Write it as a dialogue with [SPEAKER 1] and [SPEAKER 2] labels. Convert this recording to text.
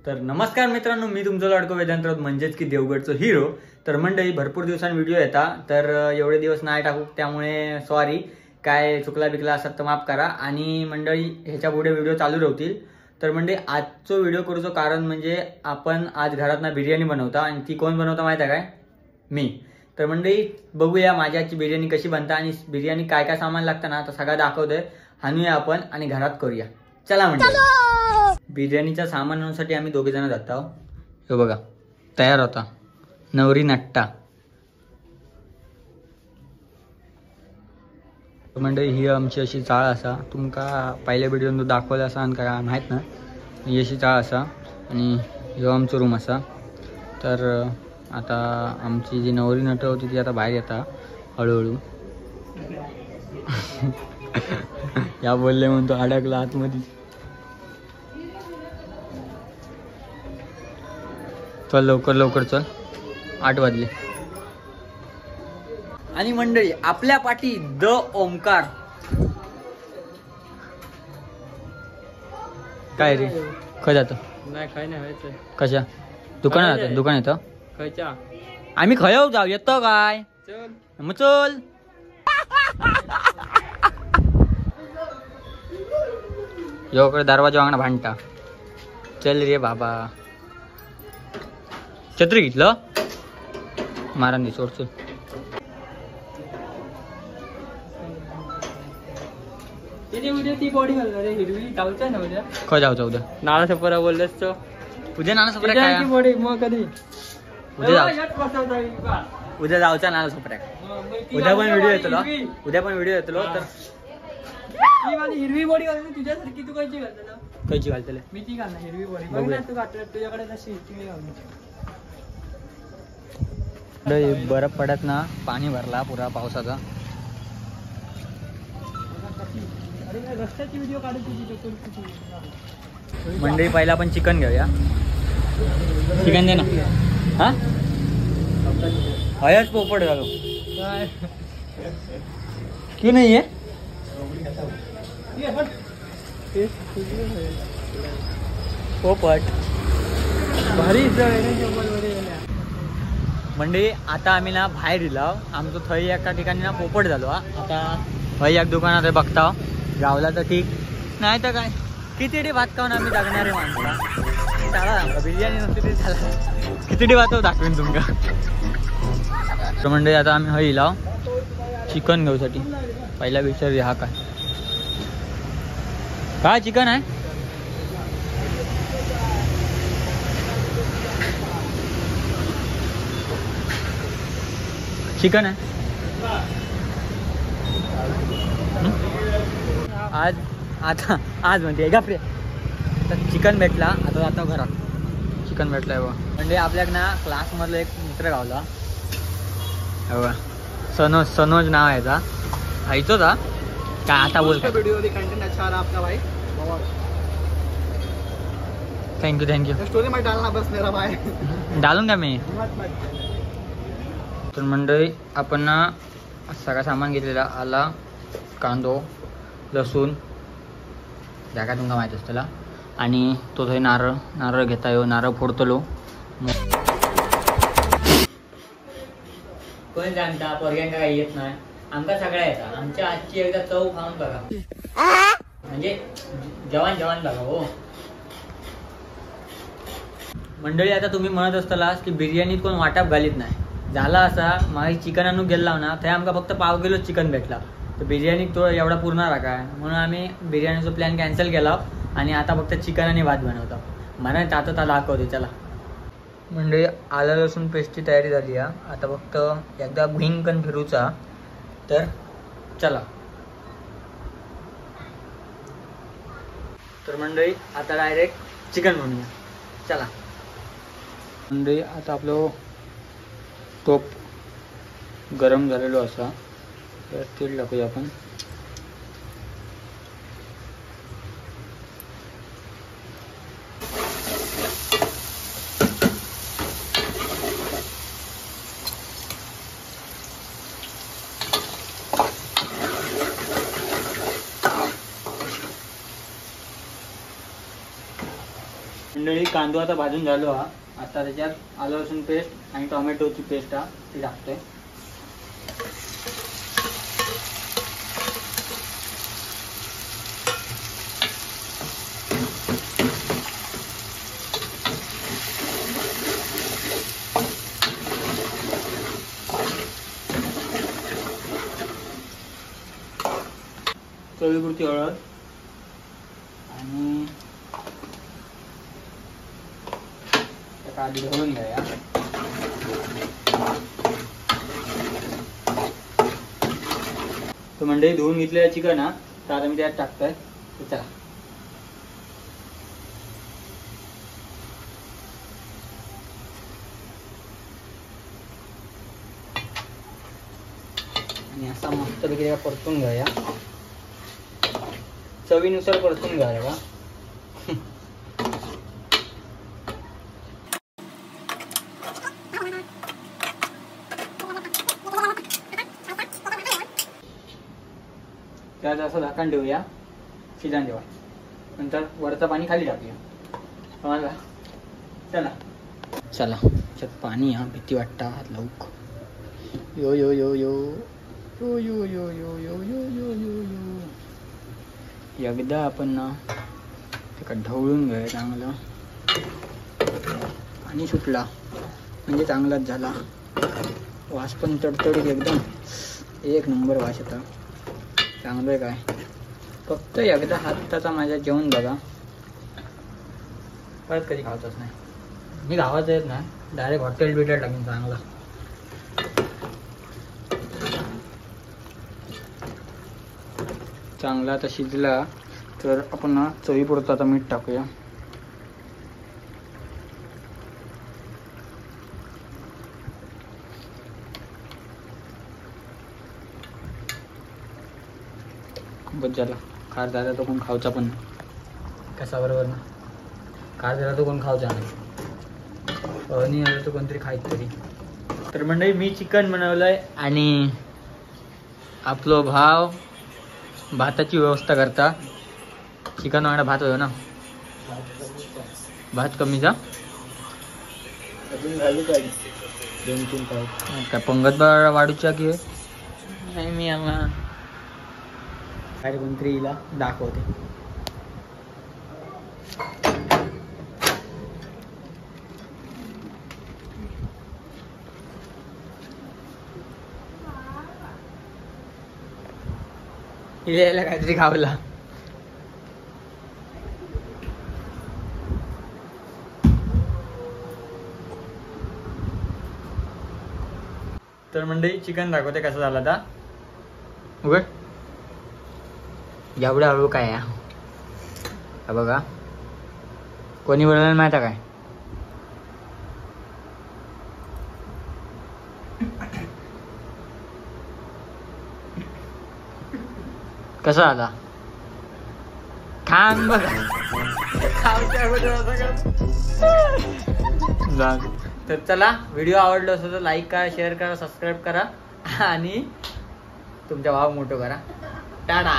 [SPEAKER 1] तर नमस्कार मित्रांनो, मी तुमचं लाडको वेदांत राऊत म्हणजेच की देवगडचं हिरो। तर मंडळी भरपूर दिवसांनी व्हिडिओ येता, तर एवढे दिवस नाही टाकू त्यामुळे सॉरी, काय चुकला बिकला असत तर माफ करा। आणि मंडळी ह्याच्या पुढे व्हिडिओ चालू राहतील। तर मंडळी आजचं व्हिडिओ करूचं कारण म्हणजे आपण आज घरात बिर्याणी बनवता, आणि ती कोण बनवता माहिती आहे काय? मी। तर मंडळी बघूया माझी आजची बिर्याणी कशी बनता, आणि बिर्याणी काय काय सामान लागतं ना तर सगळं दाखवतोय। हाणूया आपण आणि घरात करूया, चला मंडळी। बिर्याणीच्या सामानासाठी आम्ही दोघे जण जात आहोत। हे बघा तयार होता नवरी नट्टा। मंडळी ही आमची अशी चाळ असा, तुमका पहिल्या व्हिडिओत दाखवलं असा आणि काय माहीत ना, ही अशी चाळ असा आणि ह्यो आमचं रूम असा। तर आता आमची जी नवरी नट होती ती आता बाहेर येता हळूहळू। या बोलले म्हणतो अडकला आतमध्ये। चल लवकर लवकर चल, 8 वाजले। आणि मंडळी आपल्या पाठी द ओमकार। काय रे खय जातं?
[SPEAKER 2] नाही काय नाही व्हायचं।
[SPEAKER 1] कशा दुकानात जातं? दुकान येतं
[SPEAKER 2] खायच्या
[SPEAKER 1] आम्ही खय जाऊ येतो काय?
[SPEAKER 2] चल
[SPEAKER 1] मग चल। योकडे दरवाजा वांगणा भांडता। चल रे बाबा, छत्री घेतलं मारा नाही सोड। चल
[SPEAKER 2] ती बॉडी घालणार हिरवी जाऊच्या ना उद्या।
[SPEAKER 1] खय जाऊचा उद्या?
[SPEAKER 2] नाना सपरा बोललेस तो
[SPEAKER 1] उद्या नाना सपऱ्या काय?
[SPEAKER 2] बॉडी मग कधी
[SPEAKER 1] उद्या जाऊचा नाना सपऱ्या। उद्या पण व्हिडिओ येतो, उद्या पण व्हिडिओ येतो। तर
[SPEAKER 2] हिरवी बॉडी घालते तुझ्यासारखी, तू कशी घालते?
[SPEAKER 1] कशी घालतले?
[SPEAKER 2] मी ती घालणार हिरवी बॉडी। बघ ना तू घातलं तुझ्याकडे तशी ती घालणार।
[SPEAKER 1] बरफ पडत ना, पाणी भरला पुरा पावसाचा।
[SPEAKER 2] रस्त्याची व्हिडिओ काढायची
[SPEAKER 1] मंडळी पहिला आपण चिकन घेऊया। चिकन दे ना। हा हयाच पोपट झालो क्यों नाही आहे? पोपट
[SPEAKER 2] भारी
[SPEAKER 1] मंडळी आता आम्ही ना बाहेर दिला आमचं थई एका ठिकाणी ना पोपट झालो। आता हय एक दुकानात आहे बघता, गावला तर ठीक नाही तर काय खिचडी भात खाऊन आम्ही जगणारे माणसं। चला बिर्याणी नसते ते झाला, खिचडी भात दाखवेन तुमका। तर मंडळी आता आम्ही हय लाव चिकन घेऊसाठी। पहिला विचार हा काय काय चिकन आहे? चिकन आहे आज। आता आज म्हणते गापरे तर चिकन भेटला। आता जातो घरात, चिकन भेटलाय बघा। म्हणजे आपल्याक ना क्लासमधलं एक मित्र गावला बघा, सनोज नाव आहे याचा, खायचो का काय? आता बोल
[SPEAKER 2] वीडियो कंटेंट अच्छा रहा आपका भाई,
[SPEAKER 1] थँक्यू।
[SPEAKER 2] स्टोरी में डालना बस मेरा भाई,
[SPEAKER 1] डालून द्या मी। तर मंडळी आपण ना सगळा सामान घेतलेला, आला कांदो लसूण त्या काय तुमका माहीत असतला। आणि तो थंय नारळ घेता येऊ, नारळ फोडतलो। कोण जाणता पोरग्यांका काही येत नाही, आमका सगळ्या येतात। आमच्या आजची एकदा चव खाऊन बघा, म्हणजे जवान बघा हो। मंडळी आता तुम्ही म्हणत असतालास की बिर्याणीत कोण वाटप घालीत नाही, झाला असा मागे चिकन आणून गेला ना ते आमका फक्त पाव किलो चिकन भेटला। तर बिर्याणी तो एवढा पूर्ण राखा, म्हणून आम्ही बिर्याणीचा प्लॅन कॅन्सल केला आणि आता फक्त चिकन आणि भात बनवतो। म्हणा आता दाखवते चला। म्हणजे आलं लसूण पेस्टची तयारी झाली आहे, आता फक्त एकदा भुईंकन फिरूचा। तर चला। तर मंडळी आता डायरेक्ट चिकन बनवूया, चला। मंडळी आता आपलं टोप गरम झालेलो असा, तर तेल टाकूया आपण। मंडळी कांदा आता भाजून झालो हा. आता त्याच्यात आलं लसूण पेस्ट आणि टोमॅटोची पेस्ट हा ती टाकतोय. चवीपुरती हळद आणि आधी घालून घ्या. तो मंडळी धुवून घेतलेला चिकन हा तर आता मी त्यात टाकतोय. चला आणि असा मस्तपैकी परतून घ्या. चवीनुसार परतून घ्या का. त्यात असं झाकण ठेवूया, शिजन ठेवा. नंतर वरचं पाणी खाली टाकूया. समजला. चला चला त्यात पाणी हा भीती वाटता हात लावूक. यो यो यो यो यो यो यो यो यो यो यो यो यो. एकदा आपण ना त्याला ढवळून घ्या चांगलं. पाणी सुटला म्हणजे चांगलाच झाला. वास पण तडतडीत एकदम एक नंबर वास येता. चांगलं आहे काय. फक्त एकदा हाताचा माझ्या जेवण बघा, परत कधी खावतच नाही. मी गावाचं येत ना डायरेक्ट हॉटेल बिटेल टाकीन चांगला. चांगला आता शिजला तर आपण ना चवीपुरतं आता मीठ टाकूया. बस झाला. खार झाला तो कोण खावचा पण कसा बरोबर ना. खार झाला तो कोण खावचा नाही. आणि आलं तो कोणतरी खायच तरी. तर मंडळी मी चिकन बनवलंय आणि आपलो भाव भाताची व्यवस्था करता. चिकन वांगडा भात होतो ना. भात कमीचा
[SPEAKER 2] अजून घालू काय 2-3 पाव.
[SPEAKER 1] काय पंगत वाढूच्या की नाही. मी आम्हाला काय कोणतरी हिला दाखवते. हिला काहीतरी खावला. तर मंडळी चिकन दाखवते कसं झालं आता. उघड. एवढं हळू काय हा बघा. कोणी बनवलं माहिती काय. कसा आला खान बघा. तर चला व्हिडिओ आवडला असेल तर लाईक करा, शेअर करा, सबस्क्राईब करा आणि तुमचा भाव मोठं करा. टाटा.